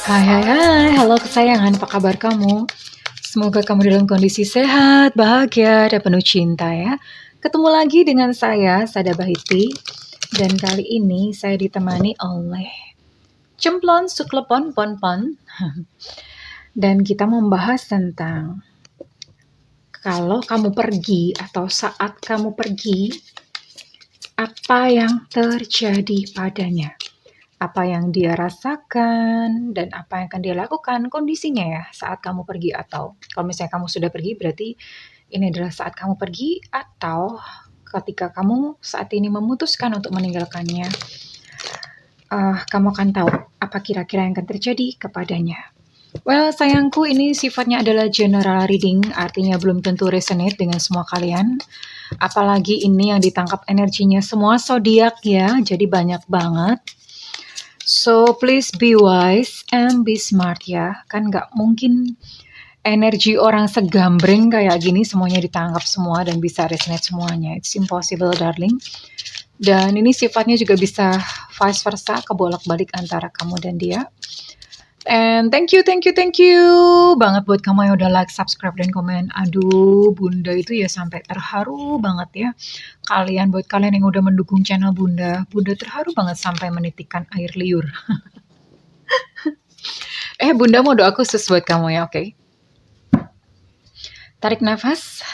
Hai hai hai, halo kesayangan, apa kabar kamu? Semoga kamu dalam kondisi sehat, bahagia, dan penuh cinta ya. Ketemu lagi dengan saya, Sada Bahiti, dan kali ini saya ditemani oleh Cemplon Suklepon Ponpon, dan kita membahas tentang kalau kamu pergi atau saat kamu pergi, apa yang terjadi padanya. Apa yang dia rasakan dan apa yang akan dia lakukan kondisinya ya saat kamu pergi, atau kalau misalnya kamu sudah pergi berarti ini adalah saat kamu pergi, atau ketika kamu saat ini memutuskan untuk meninggalkannya, kamu akan tahu apa kira-kira yang akan terjadi kepadanya. Well, sayangku, ini sifatnya adalah general reading, artinya belum tentu resonate dengan semua kalian. Apalagi ini yang ditangkap energinya semua zodiak ya, jadi banyak banget. So please be wise and be smart ya. Kan nggak mungkin energi orang segambreng kayak gini semuanya ditangkap semua dan bisa resonate semuanya. It's impossible, darling. Dan ini sifatnya juga bisa vice versa, kebolak-balik antara kamu dan dia. And thank you banget buat kamu yang udah like, subscribe, dan komen. Aduh, Bunda itu ya sampai terharu banget ya. Buat kalian yang udah mendukung channel Bunda, Bunda terharu banget sampai menitikkan air liur. Bunda mau doa khusus buat kamu ya, oke? Tarik nafas.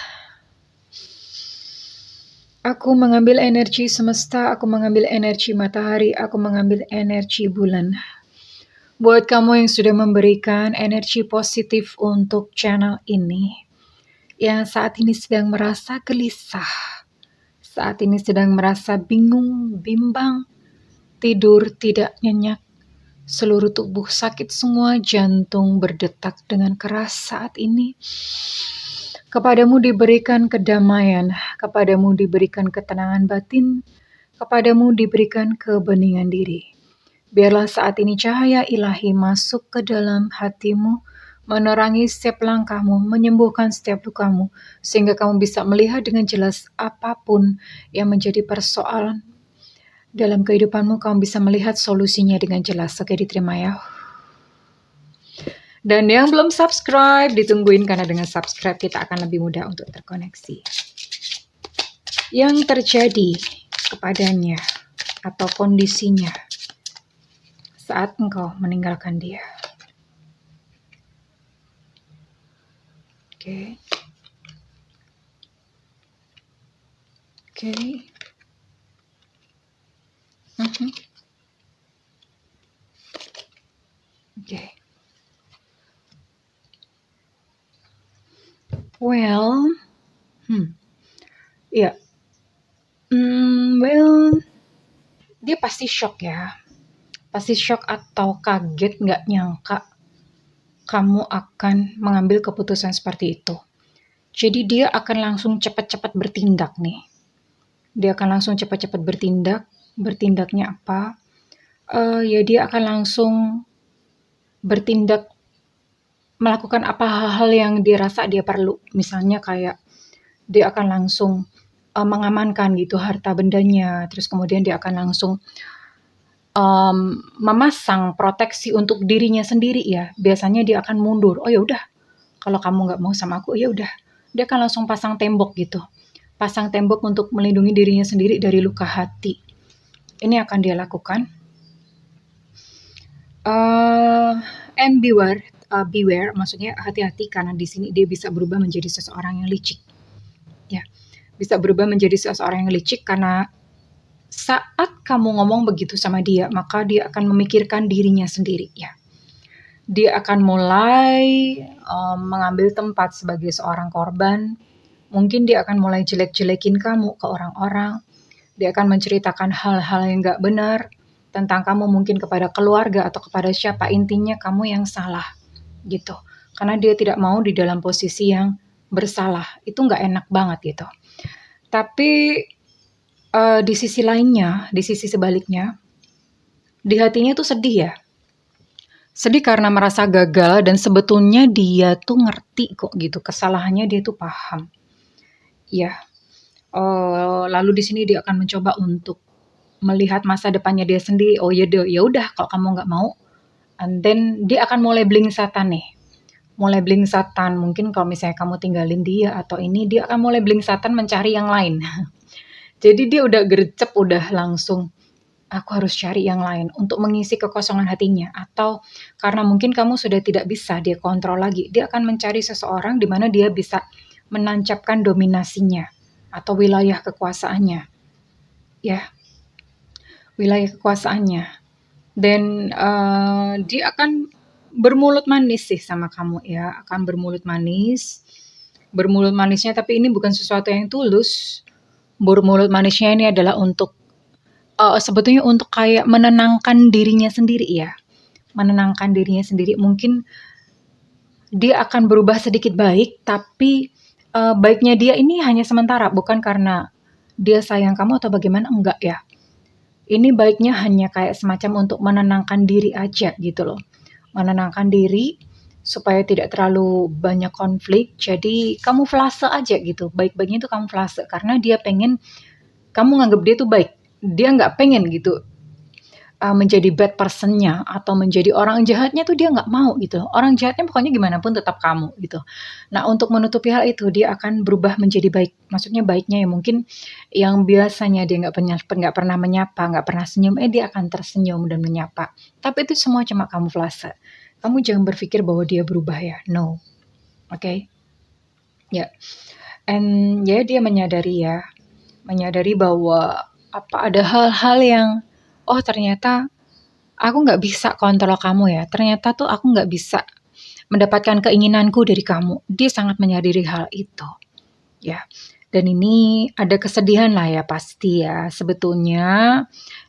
Aku mengambil energi semesta, aku mengambil energi matahari, aku mengambil energi bulan. Buat kamu yang sudah memberikan energi positif untuk channel ini, yang saat ini sedang merasa gelisah, saat ini sedang merasa bingung, bimbang, tidur tidak nyenyak, seluruh tubuh sakit semua, jantung berdetak dengan keras saat ini. Kepadamu diberikan kedamaian, kepadamu diberikan ketenangan batin, kepadamu diberikan kebeningan diri. Biarlah saat ini cahaya ilahi masuk ke dalam hatimu, menerangi setiap langkahmu, menyembuhkan setiap lukamu, sehingga kamu bisa melihat dengan jelas apapun yang menjadi persoalan dalam kehidupanmu, kamu bisa melihat solusinya dengan jelas. Oke, diterima ya. Dan yang belum subscribe, ditungguin, karena dengan subscribe kita akan lebih mudah untuk terkoneksi. Yang terjadi kepadanya atau kondisinya saat engkau meninggalkan dia. Oke. Oke. Oke. Well, ya. Well, dia pasti shock ya. Pasti shock atau kaget, nggak nyangka kamu akan mengambil keputusan seperti itu. Jadi dia akan langsung cepat-cepat bertindak nih. Dia akan langsung cepat-cepat bertindak. Bertindaknya apa? Ya dia akan langsung bertindak, melakukan apa hal-hal yang dia rasa dia perlu. Misalnya kayak dia akan langsung mengamankan gitu harta bendanya. Terus kemudian dia akan langsung memasang proteksi untuk dirinya sendiri ya. Biasanya dia akan mundur. Oh ya udah, kalau kamu nggak mau sama aku, ya udah. Dia akan langsung pasang tembok gitu. Pasang tembok untuk melindungi dirinya sendiri dari luka hati. Ini akan dia lakukan. And beware, maksudnya hati-hati, karena di sini dia bisa berubah menjadi seseorang yang licik. Ya, bisa berubah menjadi seseorang yang licik karena saat kamu ngomong begitu sama dia, maka dia akan memikirkan dirinya sendiri ya. Dia akan mulai mengambil tempat sebagai seorang korban. Mungkin dia akan mulai jelek-jelekin kamu ke orang-orang. Dia akan menceritakan hal-hal yang gak benar tentang kamu, mungkin kepada keluarga atau kepada siapa. Intinya kamu yang salah gitu. Karena dia tidak mau di dalam posisi yang bersalah. Itu gak enak banget gitu. Tapi di sisi lainnya, di sisi sebaliknya, di hatinya tuh sedih ya. Sedih karena merasa gagal, dan sebetulnya dia tuh ngerti kok gitu, kesalahannya dia tuh paham. Ya. Lalu di sini dia akan mencoba untuk melihat masa depannya dia sendiri. Oh ya udah, kalau kamu nggak mau, And then dia akan mulai blingsatan nih. Mulai blingsatan, mungkin kalau misalnya kamu tinggalin dia atau ini, dia akan mulai blingsatan mencari yang lain. Jadi dia udah gercep, udah langsung, aku harus cari yang lain untuk mengisi kekosongan hatinya. Atau karena mungkin kamu sudah tidak bisa dia kontrol lagi, dia akan mencari seseorang di mana dia bisa menancapkan dominasinya atau wilayah kekuasaannya. Ya, wilayah kekuasaannya. Dan dia akan bermulut manis sih sama kamu ya, akan bermulut manis. Bermulut manisnya tapi ini bukan sesuatu yang tulus. Bermulut manisnya ini adalah untuk sebetulnya untuk kayak menenangkan dirinya sendiri ya. Menenangkan dirinya sendiri. Mungkin dia akan berubah sedikit baik, tapi baiknya dia ini hanya sementara, bukan karena dia sayang kamu atau bagaimana, enggak ya. Ini baiknya hanya kayak semacam untuk menenangkan diri aja gitu loh. Menenangkan diri supaya tidak terlalu banyak konflik. Jadi kamuflase aja gitu. Baik-baiknya itu kamuflase karena dia pengen kamu nganggap dia tuh baik. Dia nggak pengen gitu menjadi bad person-nya atau menjadi orang jahatnya tuh dia nggak mau gitu. Orang jahatnya pokoknya gimana pun tetap kamu gitu. Nah untuk menutupi hal itu dia akan berubah menjadi baik. Maksudnya baiknya ya mungkin yang biasanya dia nggak pernah menyapa, nggak pernah senyum, dia akan tersenyum dan menyapa. Tapi itu semua cuma kamuflase. Kamu jangan berpikir bahwa dia berubah ya. No. Oke. Okay? Ya. And ya dia menyadari bahwa ada hal-hal yang ternyata aku nggak bisa kontrol kamu ya. Ternyata tuh aku nggak bisa mendapatkan keinginanku dari kamu. Dia sangat menyadari hal itu. Ya. Dan ini ada kesedihan lah ya pasti ya. Sebetulnya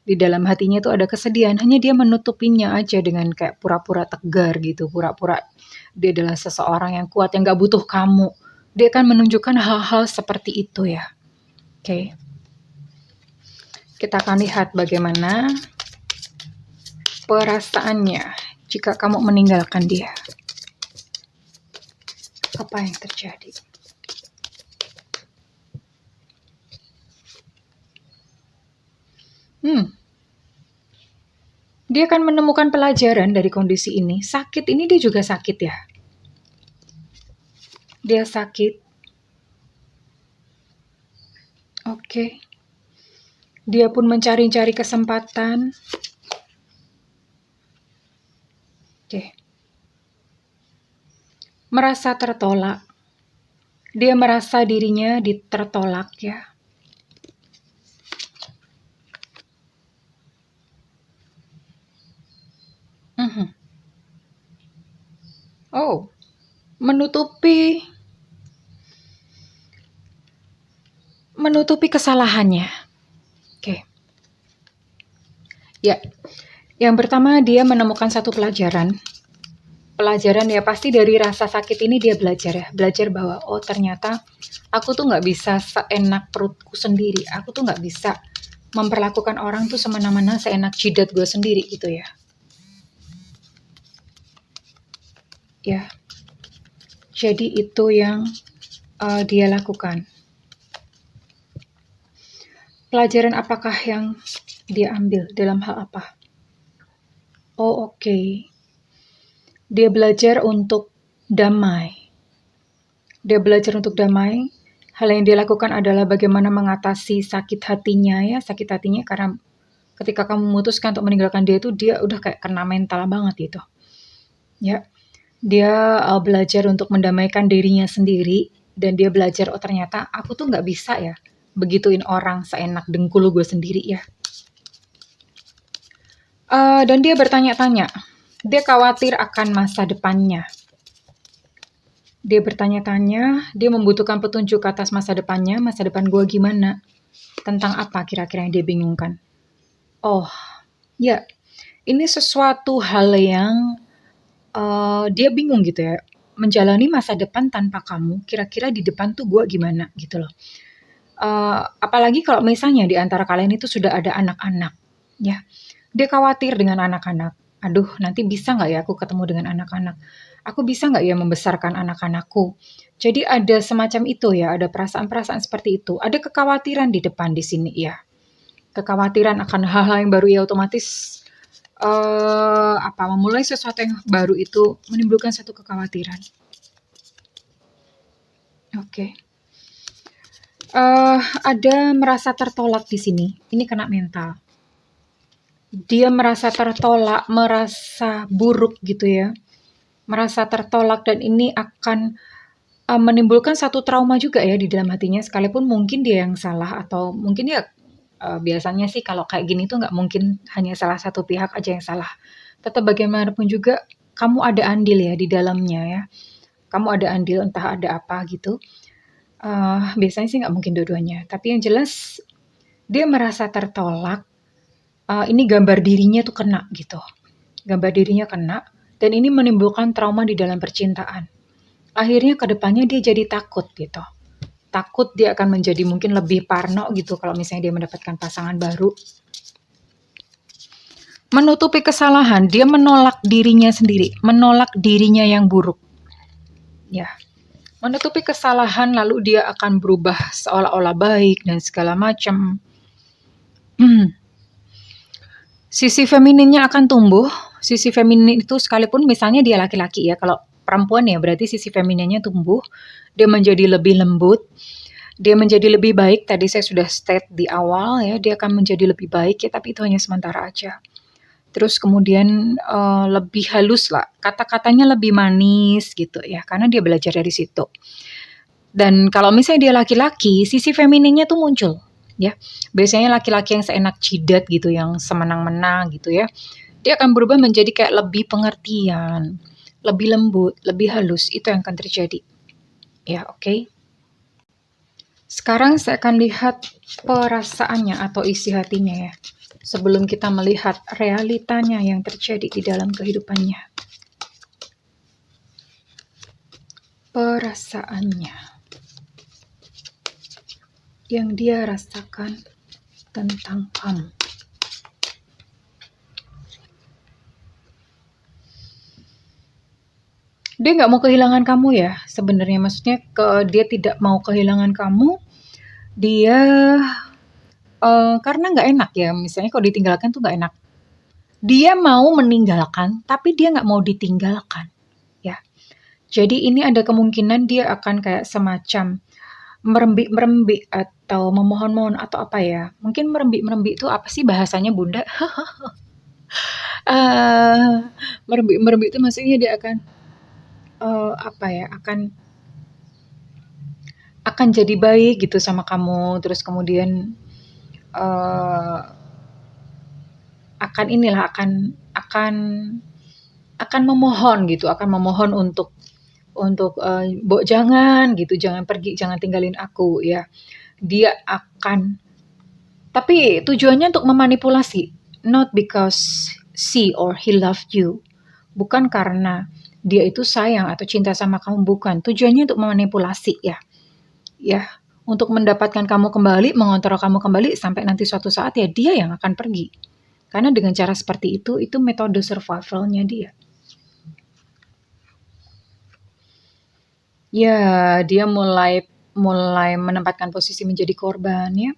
di dalam hatinya tuh ada kesedihan. Hanya dia menutupinya aja dengan kayak pura-pura tegar gitu. Pura-pura dia adalah seseorang yang kuat yang nggak butuh kamu. Dia akan menunjukkan hal-hal seperti itu ya. Oke. Kita akan lihat bagaimana perasaannya jika kamu meninggalkan dia. Apa yang terjadi? Dia akan menemukan pelajaran dari kondisi ini. Sakit ini dia juga sakit ya. Dia sakit. Oke. Dia pun mencari-cari kesempatan. Oke. Merasa tertolak. Dia merasa dirinya tertolak ya. Oh, menutupi kesalahannya. Oke. Ya. Yang pertama dia menemukan satu pelajaran. Pelajaran ya pasti dari rasa sakit ini dia belajar ya. Belajar bahwa ternyata aku tuh nggak bisa seenak perutku sendiri. Aku tuh nggak bisa memperlakukan orang tuh semena-mena seenak jidat gue sendiri gitu ya. Ya. Jadi itu yang dia lakukan. Pelajaran apakah yang dia ambil dalam hal apa? Oke. Dia belajar untuk damai. Dia belajar untuk damai. Hal yang dia lakukan adalah bagaimana mengatasi sakit hatinya ya. Sakit hatinya karena ketika kamu memutuskan untuk meninggalkan dia itu dia udah kayak kena mental banget gitu. Ya. Dia belajar untuk mendamaikan dirinya sendiri. Dan dia belajar ternyata aku tuh gak bisa ya begituin orang seenak dengkul gue sendiri ya. Dan dia bertanya-tanya. Dia khawatir akan masa depannya. Dia bertanya-tanya, dia membutuhkan petunjuk atas masa depannya, masa depan gue gimana? Tentang apa kira-kira yang dia bingungkan? Ya, ini sesuatu hal yang dia bingung gitu ya. Menjalani masa depan tanpa kamu, kira-kira di depan tuh gue gimana gitu loh. Apalagi kalau misalnya di antara kalian itu sudah ada anak-anak, ya. Dia khawatir dengan anak-anak. Aduh, nanti bisa nggak ya aku ketemu dengan anak-anak? Aku bisa nggak ya membesarkan anak-anakku? Jadi ada semacam itu ya, ada perasaan-perasaan seperti itu. Ada kekhawatiran di depan di sini ya. Kekhawatiran akan hal-hal yang baru ya otomatis memulai sesuatu yang baru itu menimbulkan satu kekhawatiran. Oke. Ada merasa tertolak di sini. Ini kena mental. Dia merasa tertolak, merasa buruk gitu ya. Merasa tertolak, dan ini akan menimbulkan satu trauma juga ya di dalam hatinya, sekalipun mungkin dia yang salah, atau mungkin ya biasanya sih kalau kayak gini tuh nggak mungkin hanya salah satu pihak aja yang salah. Tetap bagaimanapun juga kamu ada andil ya di dalamnya ya. Kamu ada andil, entah ada apa gitu. Biasanya sih nggak mungkin dua-duanya. Tapi yang jelas dia merasa tertolak. Ini gambar dirinya tuh kena gitu. Gambar dirinya kena. Dan ini menimbulkan trauma di dalam percintaan. Akhirnya ke depannya dia jadi takut gitu. Takut dia akan menjadi mungkin lebih parno gitu kalau misalnya dia mendapatkan pasangan baru. Menutupi kesalahan, dia menolak dirinya sendiri, menolak dirinya yang buruk. Ya. Menutupi kesalahan, lalu dia akan berubah seolah-olah baik dan segala macam. Sisi femininnya akan tumbuh. Sisi feminin itu sekalipun misalnya dia laki-laki ya, kalau perempuan ya berarti sisi femininnya tumbuh. Dia menjadi lebih lembut. Dia menjadi lebih baik. Tadi saya sudah state di awal ya, dia akan menjadi lebih baik ya, tapi itu hanya sementara aja. Terus kemudian lebih halus lah. Kata-katanya lebih manis gitu ya, karena dia belajar dari situ. Dan kalau misalnya dia laki-laki, sisi femininnya tuh muncul. Ya, biasanya laki-laki yang seenak jidat gitu, yang semenang-menang gitu ya, dia akan berubah menjadi kayak lebih pengertian, lebih lembut, lebih halus. Itu yang akan terjadi. Ya, oke. Sekarang saya akan lihat perasaannya atau isi hatinya ya, sebelum kita melihat realitanya yang terjadi di dalam kehidupannya. Perasaannya yang dia rasakan tentang kamu. Dia nggak mau kehilangan kamu ya sebenarnya, maksudnya dia tidak mau kehilangan kamu. Dia karena nggak enak ya, misalnya kalau ditinggalkan tuh nggak enak. Dia mau meninggalkan, tapi dia nggak mau ditinggalkan ya. Jadi ini ada kemungkinan dia akan kayak semacam merembik-merembik atau memohon-mohon atau apa ya. Mungkin merembik-merembik itu apa sih bahasanya Bunda? Merembik-merembik itu maksudnya dia akan akan jadi baik gitu sama kamu. Terus kemudian akan memohon gitu, akan memohon untuk Mbok jangan gitu, jangan pergi, jangan tinggalin aku ya. Dia akan, tapi tujuannya untuk memanipulasi, not because she or he loved you. Bukan karena dia itu sayang atau cinta sama kamu, bukan. Tujuannya untuk memanipulasi ya. Ya, untuk mendapatkan kamu kembali, mengontrol kamu kembali, sampai nanti suatu saat ya dia yang akan pergi. Karena dengan cara seperti itu metode survivalnya dia. Ya, dia mulai menempatkan posisi menjadi korban ya.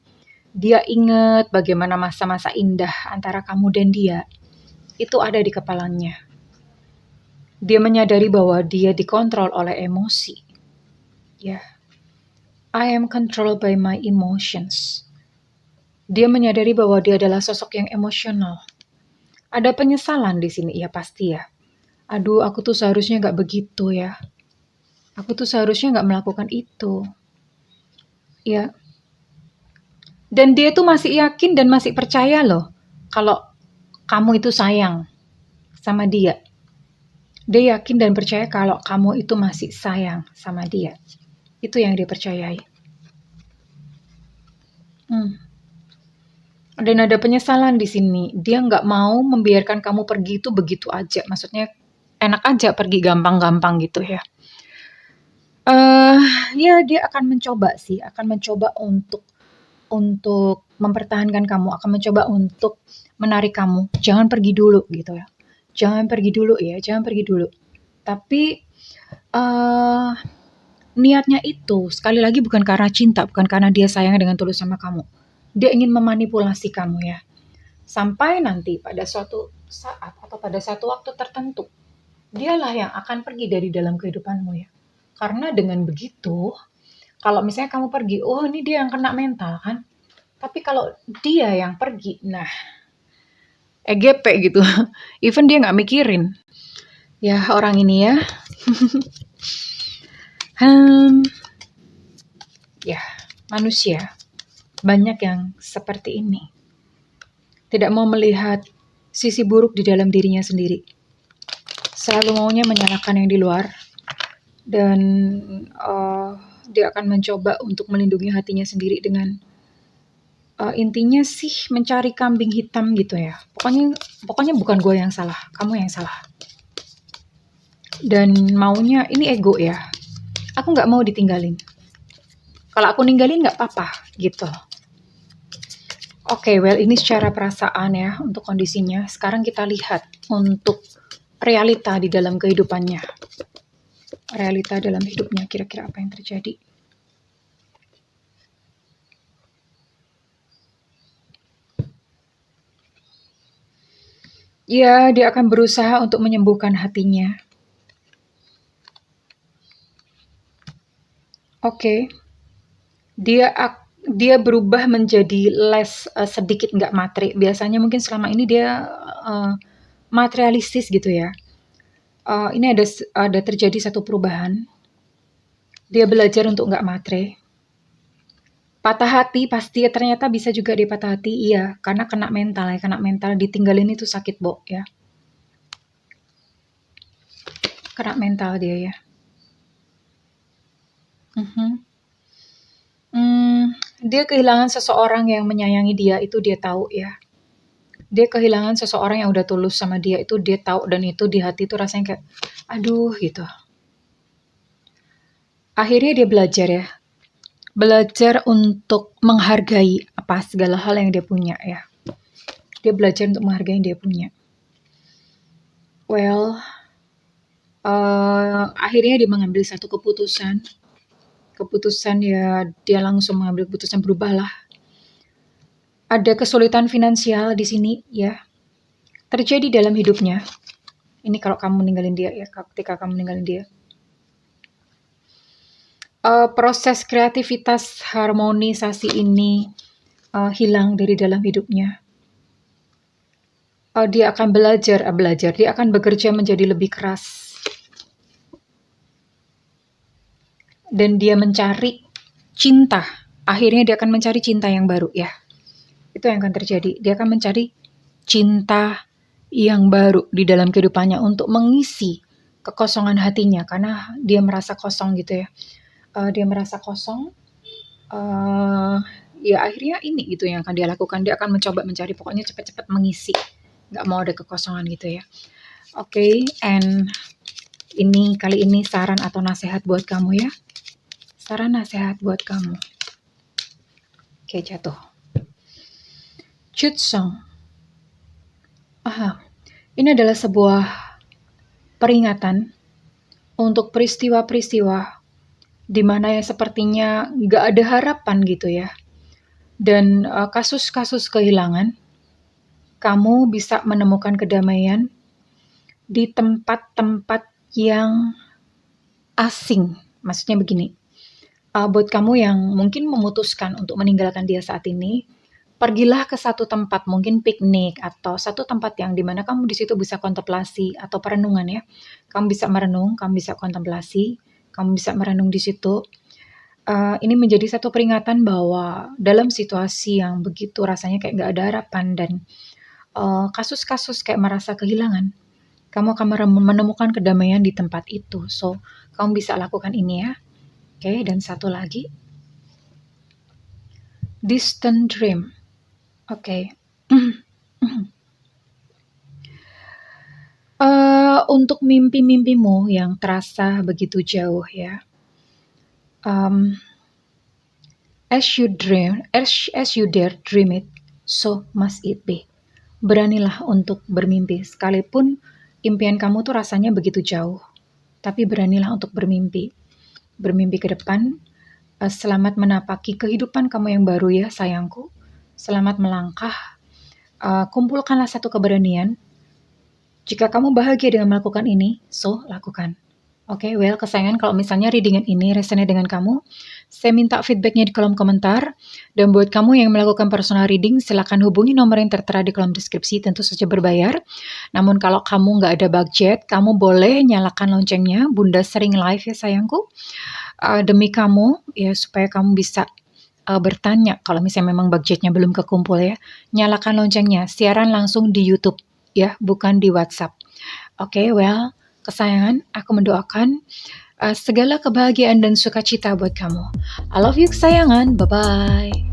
Dia ingat bagaimana masa-masa indah antara kamu dan dia. Itu ada di kepalanya. Dia menyadari bahwa dia dikontrol oleh emosi. Ya. I am controlled by my emotions. Dia menyadari bahwa dia adalah sosok yang emosional. Ada penyesalan di sini, ya pasti ya. Aduh, aku tuh seharusnya gak begitu ya. Aku tuh seharusnya gak melakukan itu. Ya. Dan dia tuh masih yakin dan masih percaya loh, kalau kamu itu sayang sama dia. Dia yakin dan percaya kalau kamu itu masih sayang sama dia. Itu yang dia percayai. Dan ada penyesalan di sini. Dia nggak mau membiarkan kamu pergi itu begitu aja. Maksudnya enak aja pergi gampang-gampang gitu ya. Ya dia akan mencoba sih, akan mencoba untuk mempertahankan kamu, akan mencoba untuk menarik kamu. Jangan pergi dulu gitu ya. Jangan pergi dulu ya, jangan pergi dulu. Tapi niatnya itu sekali lagi bukan karena cinta, bukan karena dia sayang dengan tulus sama kamu. Dia ingin memanipulasi kamu ya. Sampai nanti pada suatu saat atau pada satu waktu tertentu, dialah yang akan pergi dari dalam kehidupanmu ya. Karena dengan begitu, kalau misalnya kamu pergi, oh ini dia yang kena mental kan. Tapi kalau dia yang pergi, nah EGP gitu. Even dia nggak mikirin. Ya orang ini ya. Ya manusia banyak yang seperti ini. Tidak mau melihat sisi buruk di dalam dirinya sendiri. Selalu maunya menyalahkan yang di luar. Dan dia akan mencoba untuk melindungi hatinya sendiri dengan intinya sih mencari kambing hitam gitu ya. Pokoknya bukan gue yang salah, kamu yang salah. Dan maunya ini ego ya. Aku nggak mau ditinggalin. Kalau aku ninggalin nggak apa-apa gitu. Oke, well ini secara perasaan ya untuk kondisinya. Sekarang kita lihat untuk realita di dalam kehidupannya. Realita dalam hidupnya kira-kira apa yang terjadi. Ya, dia akan berusaha untuk menyembuhkan hatinya. Oke. Dia berubah menjadi less sedikit nggak materi. Biasanya mungkin selama ini dia materialistis gitu ya. Ini ada terjadi satu perubahan. Dia belajar untuk nggak materi. Patah hati pasti ya, ternyata bisa juga dia patah hati, iya, karena kena mental ya, kena mental ditinggalin itu sakit, Bo, ya. Kena mental dia ya. Dia kehilangan seseorang yang menyayangi dia, itu dia tahu ya. Dia kehilangan seseorang yang udah tulus sama dia, itu dia tahu, dan itu di hati itu rasanya kayak, aduh gitu. Akhirnya dia belajar ya. Belajar untuk menghargai apa segala hal yang dia punya ya. Dia belajar untuk menghargai yang dia punya. Well, akhirnya dia mengambil satu keputusan. Keputusan ya dia langsung mengambil keputusan, berubahlah. Ada kesulitan finansial di sini ya. Terjadi dalam hidupnya. Ini kalau kamu ninggalin dia ya, ketika kamu ninggalin dia. Proses kreativitas harmonisasi ini hilang dari dalam hidupnya. Dia akan belajar, dia akan bekerja menjadi lebih keras. Dan dia mencari cinta. Akhirnya dia akan mencari cinta yang baru ya. Itu yang akan terjadi. Dia akan mencari cinta yang baru di dalam kehidupannya untuk mengisi kekosongan hatinya. Karena dia merasa kosong gitu ya. Dia merasa kosong. Ya akhirnya ini gitu yang akan dia lakukan. Dia akan mencoba mencari, pokoknya cepat-cepat mengisi. Nggak mau ada kekosongan gitu ya. Oke, and ini kali ini saran atau nasihat buat kamu ya. Saran nasihat buat kamu. Oke, jatuh. Chutsong. Ini adalah sebuah peringatan untuk peristiwa-peristiwa di mana yang sepertinya nggak ada harapan gitu ya. Dan kasus-kasus kehilangan, kamu bisa menemukan kedamaian di tempat-tempat yang asing. Maksudnya begini, buat kamu yang mungkin memutuskan untuk meninggalkan dia saat ini, pergilah ke satu tempat, mungkin piknik atau satu tempat yang dimana kamu di situ bisa kontemplasi atau perenungan ya. Kamu bisa merenung, kamu bisa kontemplasi, kamu bisa merenung di situ. Ini menjadi satu peringatan bahwa dalam situasi yang begitu rasanya kayak gak ada harapan dan kasus-kasus kayak merasa kehilangan, kamu akan menemukan kedamaian di tempat itu. So, kamu bisa lakukan ini ya. Oke, dan satu lagi. Distant dream. Oke. Untuk mimpi-mimpimu yang terasa begitu jauh ya. As you dare dream it, so must it be. Beranilah untuk bermimpi, sekalipun impian kamu tuh rasanya begitu jauh. Tapi beranilah untuk bermimpi. Bermimpi ke depan. Selamat menapaki kehidupan kamu yang baru ya sayangku. Selamat melangkah. Kumpulkanlah satu keberanian. Jika kamu bahagia dengan melakukan ini, so lakukan. Oke, well kesayangan, kalau misalnya readingan ini resonate dengan kamu, saya minta feedbacknya di kolom komentar. Dan buat kamu yang melakukan personal reading, silakan hubungi nomor yang tertera di kolom deskripsi, tentu saja berbayar. Namun kalau kamu nggak ada budget, kamu boleh nyalakan loncengnya. Bunda sering live ya sayangku, demi kamu ya, supaya kamu bisa bertanya kalau misalnya memang budgetnya belum kekumpul ya. Nyalakan loncengnya, siaran langsung di YouTube ya, bukan di WhatsApp. Oke, well kesayangan, aku mendoakan segala kebahagiaan dan sukacita buat kamu. I love you kesayangan, bye-bye.